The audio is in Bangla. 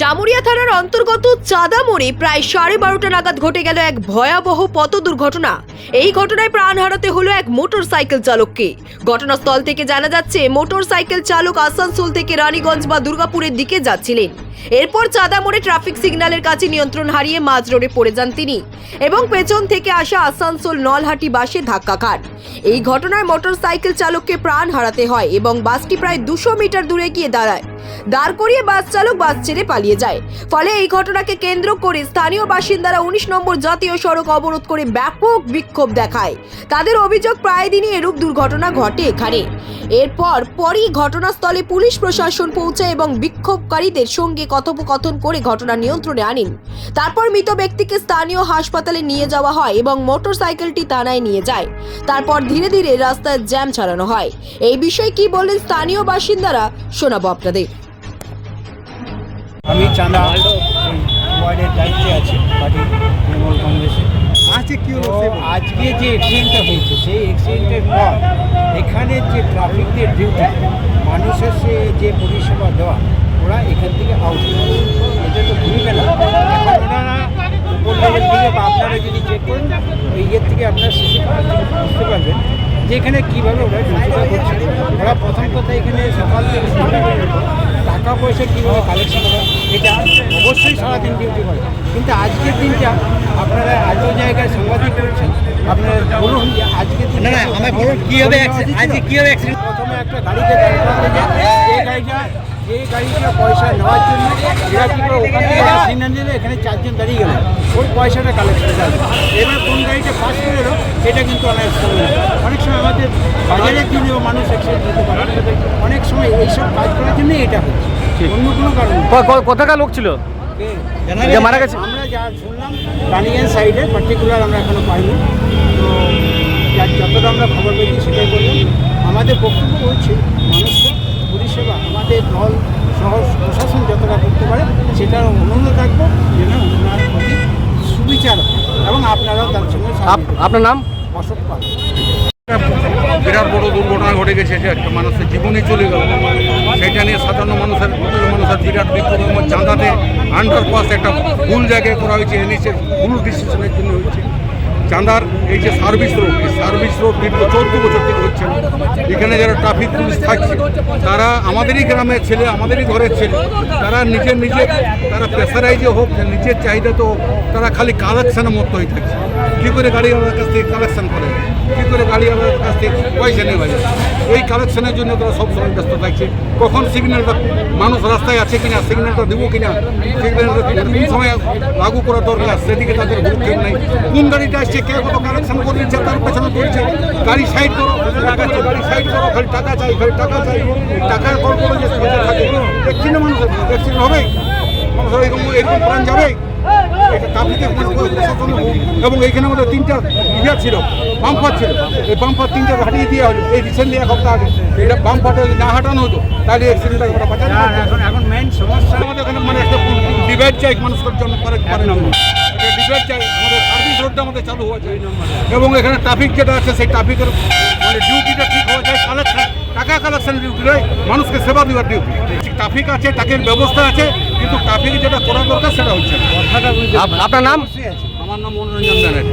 জামুরিয়া থানার অন্তর্গত চাঁদা মোড়ে প্রায় 12:30 নাগাদ ঘটে গেল এক ভয়াবহ পথ দুর্ঘটনা। এই ঘটনায় প্রাণ হারাতে হলো এক মোটরসাইকেল চালককে। ঘটনাস্থল থেকে জানা যাচ্ছে, মোটরসাইকেল চালক আসানসোল থেকে রানীগঞ্জ বা দুর্গাপুরের দিকে যাচ্ছিলেন। এরপর চাঁদা মোড়ে ট্রাফিক সিগন্যালের কাছে নিয়ন্ত্রণ হারিয়ে মাঝ রোডে পড়ে যান তিনি এবং পেছন থেকে আসা আসানসোল নলহাটি বাসে ধাক্কা খান। এই ঘটনায় মোটরসাইকেল চালককে প্রাণ হারাতে হয় এবং বাসটি প্রায় 200 মিটার দূরে গিয়ে দাঁড় করিয়ে বাস চালক বাস ছেড়ে পালিয়ে যায়। ফলে এই ঘটনাকে কেন্দ্র করে স্থানীয় বাসিন্দারা 19 নম্বর জাতীয় সড়ক অবরোধ করে ব্যাপক বিক্ষোভ দেখায়। তাদের অভিযোগ, প্রায় দিনই এরূপ দুর্ঘটনা ঘটে এখানে। পরই ঘটনাস্থলে পুলিশ প্রশাসন পৌঁছায় এবং বিক্ষোভকারীদের সঙ্গে কথোপকথন করে ঘটনা নিয়ন্ত্রণে আনেন। তারপর মৃত ব্যক্তিকে স্থানীয় হাসপাতালে নিয়ে যাওয়া হয় এবং মোটরসাইকেলটি থানায় নিয়ে যায়। তারপর ধীরে ধীরে রাস্তায় জ্যাম ছাড়ানো হয়। এই বিষয়ে কি বললেন স্থানীয় বাসিন্দারা, শোনাবো আপনাদের। আমি চাঁদা ওয়ার্ডের দায়িত্বে আছি পার্টি তৃণমূল কংগ্রেসে। আজকে যে অ্যাক্সিডেন্টটা হয়েছে, সেই অ্যাক্সিডেন্টের পর এখানে যে ট্রাফিকদের ডিউটি, মানুষের যে পরিষেবা দেওয়া, ওরা এখান থেকে আউট। এটা তো ভুলবে না। এখন ওনারা উপর লেভেল থেকে বা আপনারা যদি চেক করেন, ওই ইয়ের থেকে আপনারা সিসি বুঝতে পারবেন যে এখানে কীভাবে ওরা ডিউটিটা করছে। ওরা প্রথম কথা এখানে সকাল থেকে টাকা পয়সা কীভাবে কালেকশন করে, এটা অবশ্যই সারাদিন ডিউটি করে। কিন্তু আজকের দিনটা আপনারা এত জায়গায় সাংবাদিক করছেন, আপনারা বলুন যে আজকের দিন কীভাবে অ্যাক্সিডেন্ট। প্রথমে একটা গাড়িতে দাঁড় করাতে যায়, যে গাড়িটা পয়সা নেওয়ার জন্য এরা কী করে ওখান থেকে সিগন্যাল দিলে এখানে 4 জন দাঁড়িয়ে গেল, ওই পয়সাটা কালেকশন যাবে। এবার কোন গাড়িটা পাস করে এলো এটা কিন্তু অনেক সময় আমাদের বাজারের দিনেও মানুষ অ্যাক্সিডেন্ট হতে পারে। অনেক সময় এইসব কাজ করার জন্যই এটা হচ্ছে, অন্য কোনো কারণ। কোথাকার লোক ছিল মারা গেছে? আমরা যা শুনলাম রানীগঞ্জ সাইডে, পার্টিকুলার আমরা এখনো পাইনি। তো যতটা আমরা খবর পেয়েছি সেটাই বললাম। আমাদের বক্তব্য হচ্ছে মানুষকে পরিষেবা আমাদের দল সহ প্রশাসন যতটা করতে পারে সেটার অনুরোধ রাখবো, যেন ওনার প্রতি সুবিচার এবং আপনারাও তার সঙ্গে। আপনার নাম? অশোক পাল। বিরাট বড় দুর্ঘটনা ঘটে গেছে, যে একটা মানুষের জীবনই চলে গেল। সেটা নিয়ে সাধারণ মানুষের বিরাট বিক্ষোভ। চাঁদাতে আন্ডারপাস একটা ভুল জায়গায় করা হয়েছে, এনএসের ভুল ডিসিশনের জন্য হয়েছে। চাঁদার এই যে সার্ভিস রোড, এই সার্ভিস রোড দীর্ঘ 14 বছর থেকে হচ্ছে না। এখানে যারা ট্রাফিক পুলিশ থাকছে তারা আমাদেরই গ্রামের ছেলে, আমাদেরই ঘরের ছেলে। তারা নিজে তারা প্রেসারাইজে হোক, নিজের চাহিদা তো তারা খালি কালেকশানের মতো হয়ে থাকছে। কী করে গাড়িওয়ালার কাছ থেকে কালেকশান করে, কী করে গাড়িওয়ালার কাছ থেকে পয়সা নেওয়া যায়, এই কালেকশানের জন্য তারা সবসময় ব্যস্ত থাকছে। কখন সিগন্যালটা মানুষ রাস্তায় আছে কিনা, সিগন্যালটা দেবো কিনা, সিগন্যালটা কোন সময় লাগু করা দরকার সেদিকে তাদের গুরুত্ব নেই। কোন গাড়িটা আসছে, কে কত কালেকশন করে দিচ্ছে তার পেছনে পড়ছে। গাড়ি সাইড করো, গাড়ি সাইড করো, খালি টাকা চাই, টাকার কল করে যে থাকে। অ্যাক্সিডেন্ট মানুষের অ্যাক্সিডেন্ট হবে, মানুষের এরকম প্রাণ যাবে। এটা ট্রাফিকের প্রশাসন। এবং এইখানে আমাদের 3টা ইভিয়ার ছিল, বাম্পার ছিল। এই বাম্পার 3টা হাঁটিয়ে দেওয়া হলো এই রিসেন্টলি 1 সপ্তাহ আগে। এটা বাম্পারটা যদি না হাঁটানো হতো তাহলে অ্যাক্সিডেন্টটা ওটা বাঁচানো। এখন মেইন সমস্যা আমাদের এখানে মানে একটা ডিভাইড চাই মানুষের জন্য, ডিভাইড চাই। আমাদের সার্ভিস রোডটা আমাদের চালু হওয়া চাই এবং এখানে ট্রাফিক যেটা আছে সেই ট্রাফিকের মানে ডিউটিটা ঠিক হওয়া যায়। টাকা কালেকশন ডিউটি নয়, মানুষকে সেবা দেওয়ার ডিউটি। ট্রাফিক আছে, টাকার ব্যবস্থা আছে, কিন্তু ট্রাফিক যেটা করা দরকার সেটা হচ্ছে না। আপনার নাম? আমার নাম মনোরঞ্জন ব্যানার্জি।